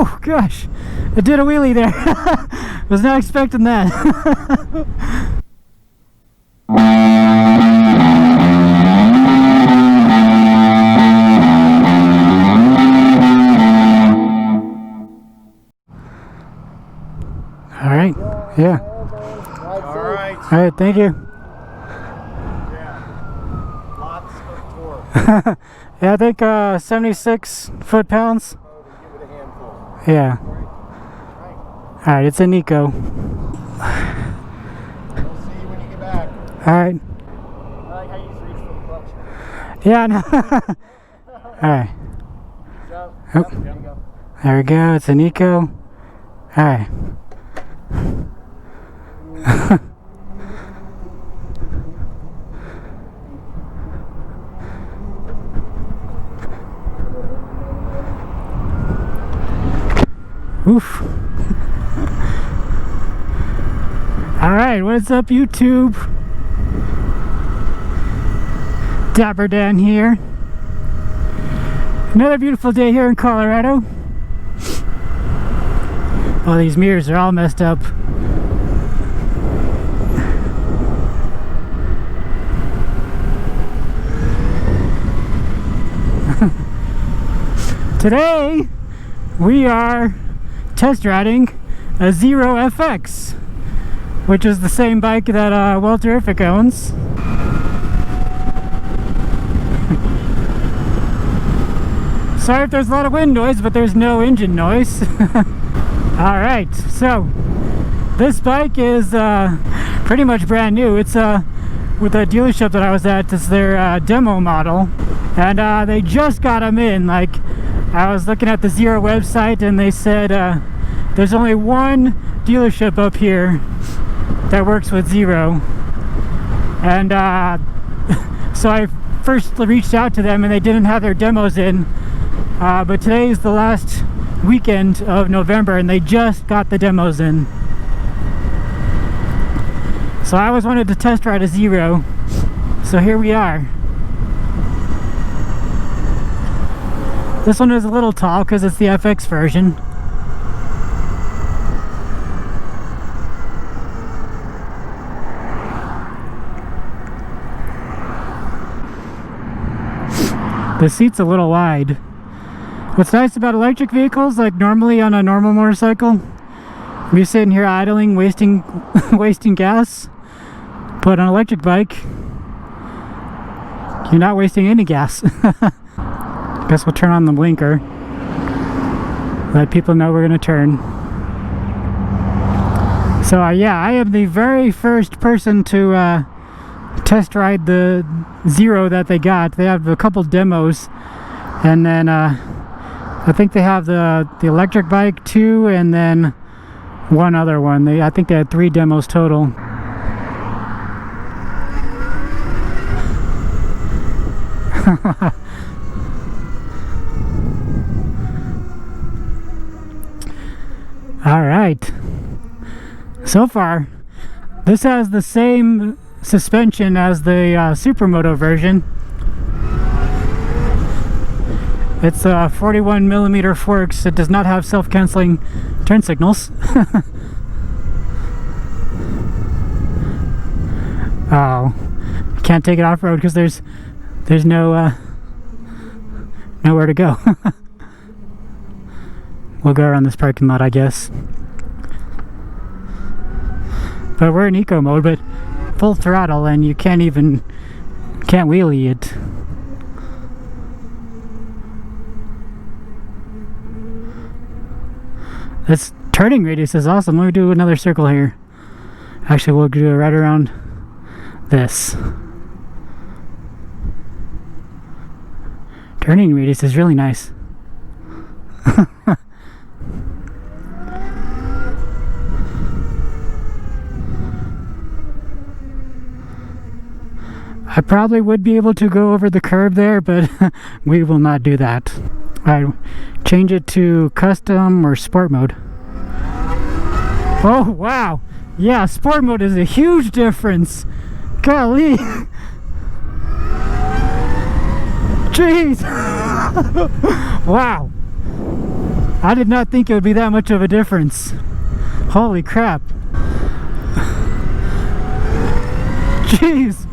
Oh gosh, it did a wheelie there. Was not expecting that. All right. Yeah. All right. Thank you. Yeah. Lots of torque. Yeah, I think 76 foot-pounds. Give it a handful. Yeah. All right, it's a Nico. We'll see you when you get back. All right. I like how you just reach for the clutch. Yeah, no. All right. Jump. Oh. Yep, there you go. There we go. It's a Nico. All right. Oof. Alright, what's up YouTube? Dapper Dan here. Another beautiful day here in Colorado. Oh, these mirrors are all messed up. Today we are test riding a Zero FX, which is the same bike that Walterific owns. Sorry if there's a lot of wind noise, but there's no engine noise. Alright, so this bike is pretty much brand new. It's with the dealership that I was at, it's their demo model, and they just got them in. Like, I was looking at the Zero website and they said there's only one dealership up here that works with Zero, and so I first reached out to them and they didn't have their demos in, but today is the last weekend of November and they just got the demos in. So I always wanted to test ride a Zero, so here we are. This one is a little tall because it's the FX version. The seat's a little wide. What's nice about electric vehicles, like normally on a normal motorcycle, you're sitting here idling, wasting gas. But on an electric bike, you're not wasting any gas. Guess we'll turn on the blinker. Let people know we're gonna turn. So yeah, I am the very first person to test ride the Zero that they got. They have a couple demos, and then I think they have the electric bike too, and then one other one. I think they had 3 demos total. All right. So far, this has the same suspension as the Supermoto version. It's 41 millimeter forks. It does not have self-canceling turn signals. Oh, can't take it off-road because there's no nowhere to go. We'll go around this parking lot, I guess. But we're in eco mode, but full throttle, and you can't wheelie it. This turning radius is awesome. Let me do another circle here. Actually, we'll do it right around this. Turning radius is really nice. I probably would be able to go over the curb there, but we will not do that. Alright, change it to custom or sport mode. Oh wow, yeah, sport mode is a huge difference. Golly. Jeez. Wow. I did not think it would be that much of a difference. Holy crap. Jeez.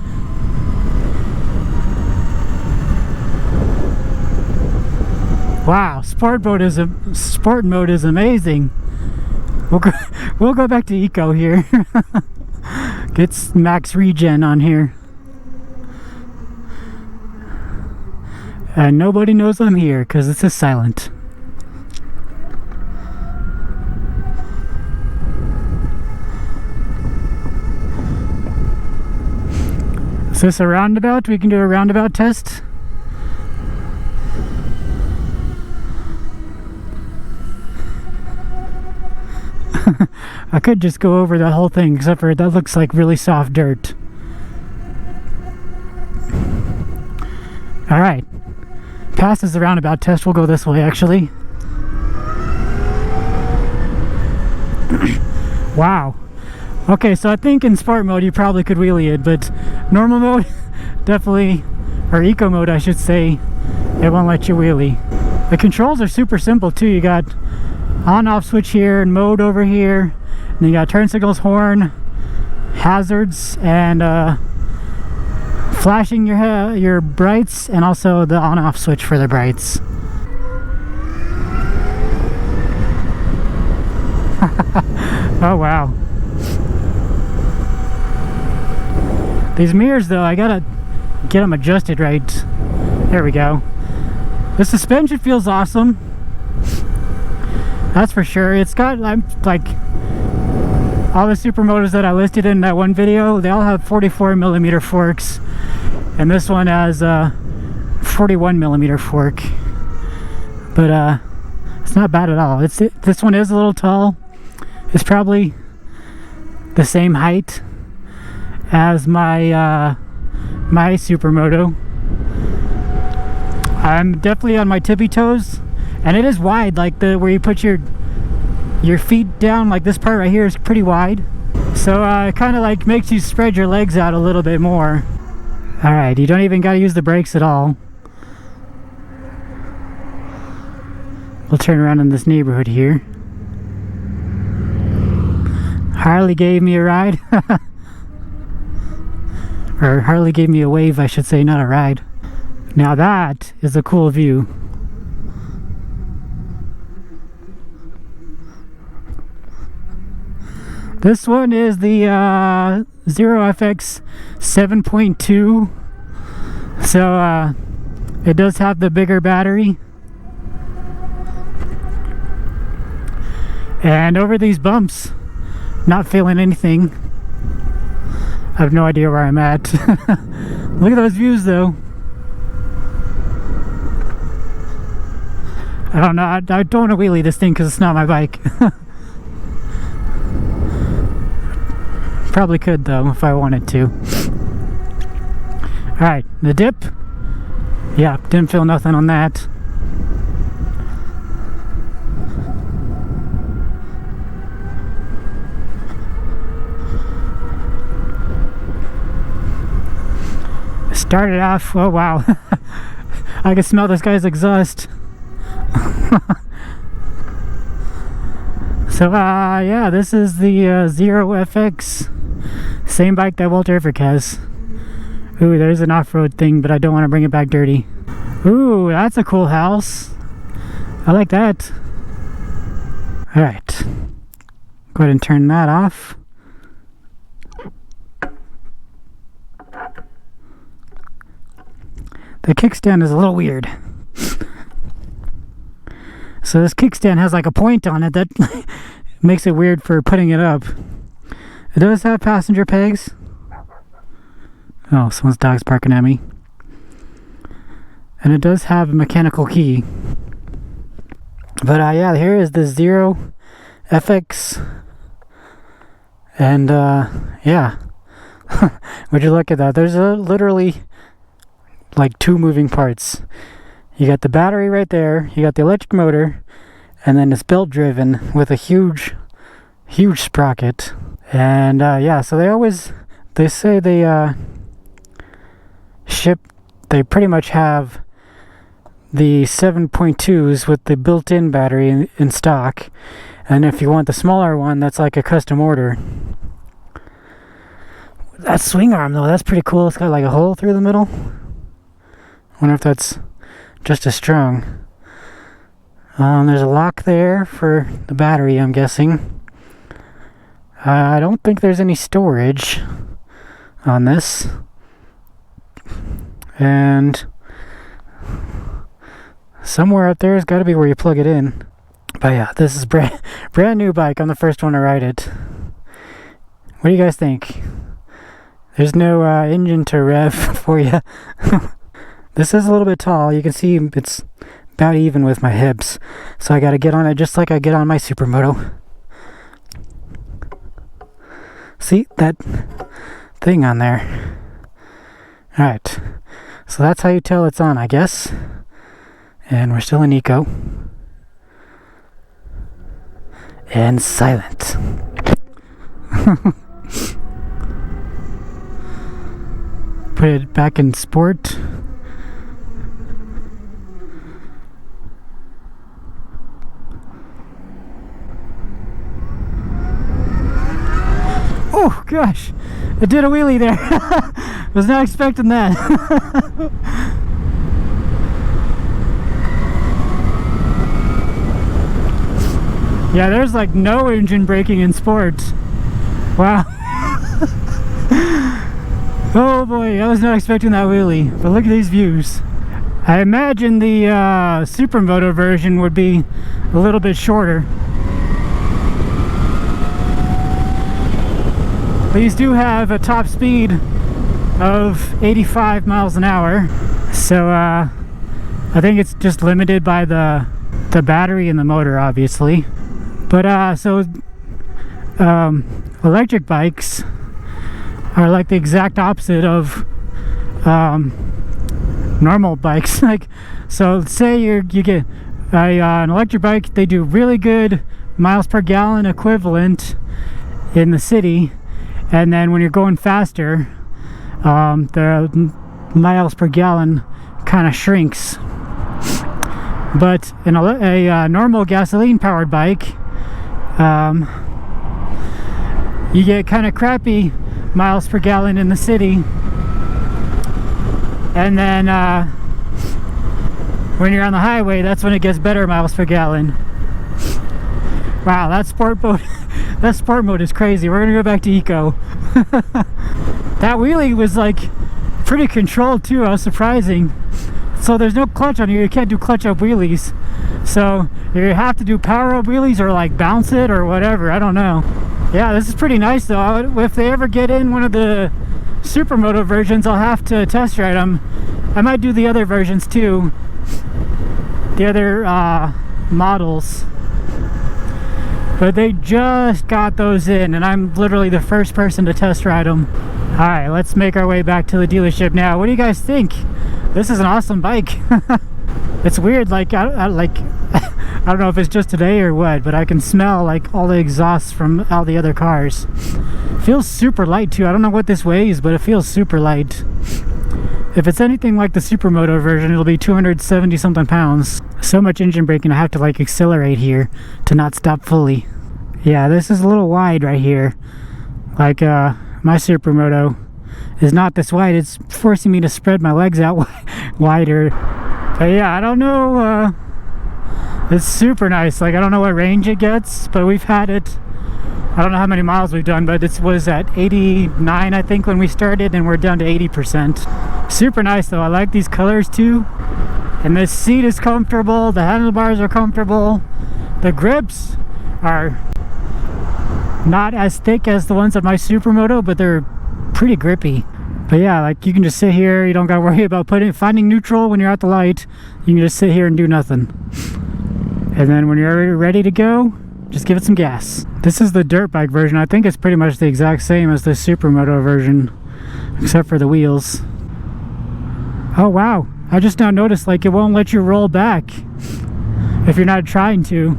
Wow, sport mode is amazing. We'll go back to eco here. Get max regen on here. And nobody knows I'm here because this is silent. Is this a roundabout? We can do a roundabout test. I could just go over the whole thing, except for that looks like really soft dirt. Alright. Passes the roundabout test. We'll go this way, actually. Wow. Okay, so I think in sport mode you probably could wheelie it, but normal mode, definitely, or eco mode I should say, it won't let you wheelie. The controls are super simple too. You got on-off switch here and mode over here. And you got turn signals, horn, hazards, and flashing your brights, and also the on-off switch for the brights. Oh wow. These mirrors though, I gotta get them adjusted right. There we go. The suspension feels awesome. That's for sure. It's got like all the supermotors that I listed in that one video, they all have 44mm forks, and this one has a 41mm fork. But it's not bad at all. This one is a little tall. It's probably the same height as my my supermoto. I'm definitely on my tippy toes, and it is wide, like where you put your feet down, like this part right here is pretty wide, so it kind of like makes you spread your legs out a little bit more. All right, you don't even got to use the brakes at all. We'll turn around in this neighborhood here. Harley gave me a ride. Or Harley gave me a wave, I should say, not a ride. Now that is a cool view. This one is the Zero FX 7.2. So it does have the bigger battery. And over these bumps, not feeling anything. I have no idea where I'm at. Look at those views though. I don't know, I don't want to wheelie this thing because it's not my bike. Probably could though if I wanted to. Alright, the dip. Yeah, didn't feel nothing on that. Started off, oh wow. I can smell this guy's exhaust. So yeah, this is the Zero FX, same bike that Walter Everett has. Ooh, there's an off-road thing, but I don't want to bring it back dirty. Ooh, that's a cool house. I like that. Alright, go ahead and turn that off. The kickstand is a little weird. So this kickstand has like a point on it that makes it weird for putting it up. It does have passenger pegs. Oh, someone's dog's barking at me. And it does have a mechanical key. But yeah, here is the Zero FX. And yeah. Would you look at that? There's literally like two moving parts. You got the battery right there, you got the electric motor, and then it's belt driven with a huge sprocket. And yeah, so they say they pretty much have the 7.2s with the built-in battery in stock, and if you want the smaller one, that's like a custom order. That swing arm though, that's pretty cool. It's got like a hole through the middle. Wonder if that's just as strong. There's a lock there for the battery, I'm guessing. I don't think there's any storage on this. And somewhere up there has got to be where you plug it in. But yeah, this is brand new bike. I'm the first one to ride it. What do you guys think? There's no engine to rev for you. This is a little bit tall. You can see it's about even with my hips. So I got to get on it just like I get on my Supermoto. See that thing on there? Alright. So that's how you tell it's on, I guess. And we're still in eco. And silent. Put it back in sport. Oh gosh, it did a wheelie there. Was not expecting that. Yeah, there's like no engine braking in sport. Wow. Oh boy, I was not expecting that wheelie. But look at these views. I imagine the Supermoto version would be a little bit shorter. These do have a top speed of 85 miles an hour. So I think it's just limited by the battery and the motor, obviously. But electric bikes are like the exact opposite of normal bikes. Like, so say you get an electric bike, they do really good miles per gallon equivalent in the city, and then when you're going faster, the miles per gallon kind of shrinks. But in a normal gasoline powered bike, you get kind of crappy miles per gallon in the city, and then when you're on the highway, that's when it gets better miles per gallon. Wow, that sport mode is crazy. We're gonna go back to eco. That wheelie was like pretty controlled too. I was surprising. So there's no clutch on here. You can't do clutch up wheelies. So you have to do power up wheelies or like bounce it or whatever. I don't know. Yeah, this is pretty nice though. If they ever get in one of the Supermoto versions, I'll have to test ride them. I might do the other versions too. The other models. But they just got those in, and I'm literally the first person to test ride them. Alright, let's make our way back to the dealership now. What do you guys think? This is an awesome bike. It's weird, like, I don't know if it's just today or what, but I can smell like all the exhausts from all the other cars. Feels super light too. I don't know what this weighs, but it feels super light. If it's anything like the Supermoto version, it'll be 270 something pounds. So much engine braking, I have to like accelerate here to not stop fully. Yeah, this is a little wide right here. Like my Supermoto is not this wide. It's forcing me to spread my legs out wider. But yeah, I don't know. It's super nice. Like, I don't know what range it gets, but we've had it. I don't know how many miles we've done, but it was at 89, I think, when we started, and we're down to 80%. Super nice, though. I like these colors, too. And this seat is comfortable. The handlebars are comfortable. The grips are not as thick as the ones of my Supermoto, but they're pretty grippy. But yeah, like, you can just sit here. You don't got to worry about finding neutral when you're at the light. You can just sit here and do nothing. And then when you're ready to go, just give it some gas. This is the dirt bike version. I think it's pretty much the exact same as the Supermoto version, except for the wheels. Oh wow, I just now noticed like it won't let you roll back if you're not trying to.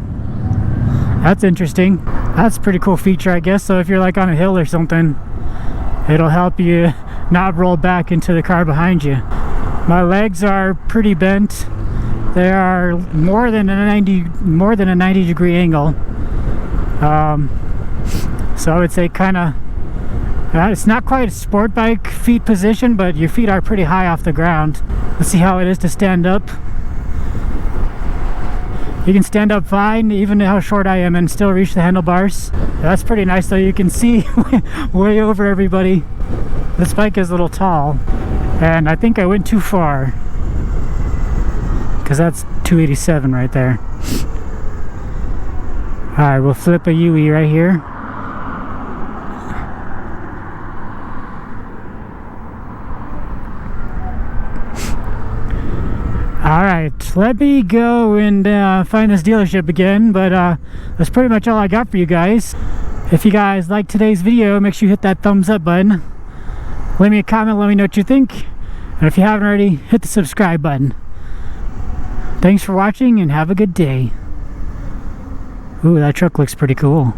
That's interesting. That's a pretty cool feature, I guess. So if you're like on a hill or something, it'll help you not roll back into the car behind you. My legs are pretty bent, They are more than a 90 degree angle. So I would say kind of, it's not quite a sport bike feet position, but your feet are pretty high off the ground. Let's see how it is to stand up. You can stand up fine, even how short I am, and still reach the handlebars. That's pretty nice though. You can see way over everybody. This bike is a little tall, and I think I went too far, because that's 287 right there. Alright, we'll flip a UE right here. Alright, let me go and find this dealership again, but that's pretty much all I got for you guys. If you guys liked today's video, make sure you hit that thumbs up button. Leave me a comment, let me know what you think. And if you haven't already, hit the subscribe button. Thanks for watching and have a good day. Ooh, that truck looks pretty cool.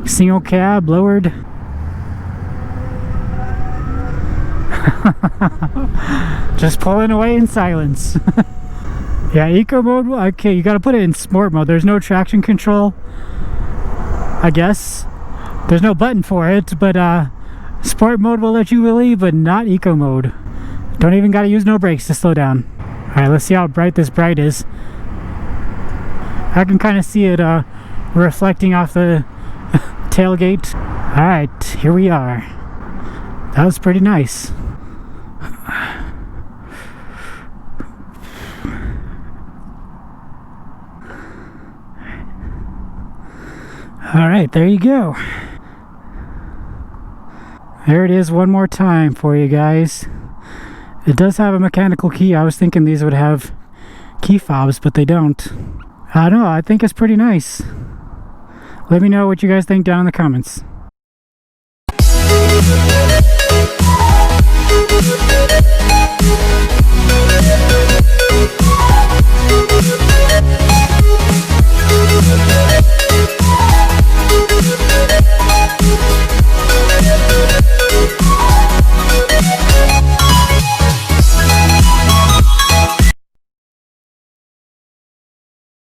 Single cab, lowered. Just pulling away in silence. Yeah, eco mode. Okay, you gotta put it in sport mode. There's no traction control, I guess. There's no button for it, but sport mode will let you wheelie, but not eco mode. Don't even gotta use no brakes to slow down. Alright, let's see how bright this bright is. I can kind of see it reflecting off the tailgate. Alright, here we are. That was pretty nice. Alright, there you go. There it is one more time for you guys. It does have a mechanical key. I was thinking these would have key fobs, but they don't. I don't know, I think it's pretty nice. Let me know what you guys think down in the comments.